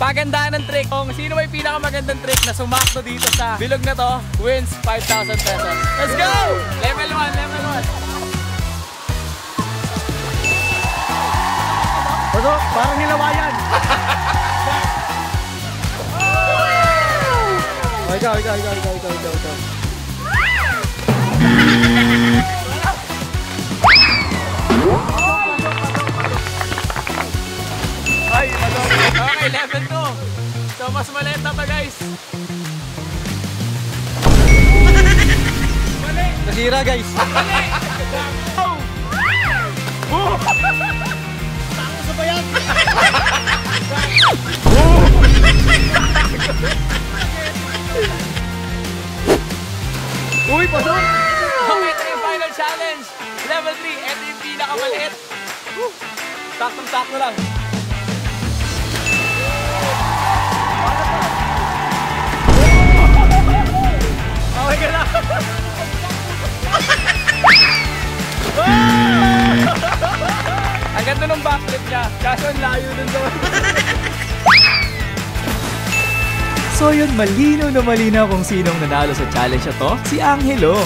Pagandahan ng trick. Kung sino may pinakamagandang trick na sumakto dito sa bilog na to, wins 5,000 pesos. Let's go! Level 1, level 1. Baso, parang nilawayan. Ikaw. Ay, okay, level 2. So, mas maliit na pa, guys. Mali! Nasira, guys. Mali! Oh! Takot sa bayan. Uy, pasok! Okay, ito yung final challenge. Level 3, ito yung pinakamaliit. Saktong-sakto lang. Okay ka lang. Ang ganda ng backflip niya. Kaso ang layo dun doon. So yun, malinaw na malinaw kung sinong nanalo sa challenge na to, si Angelo.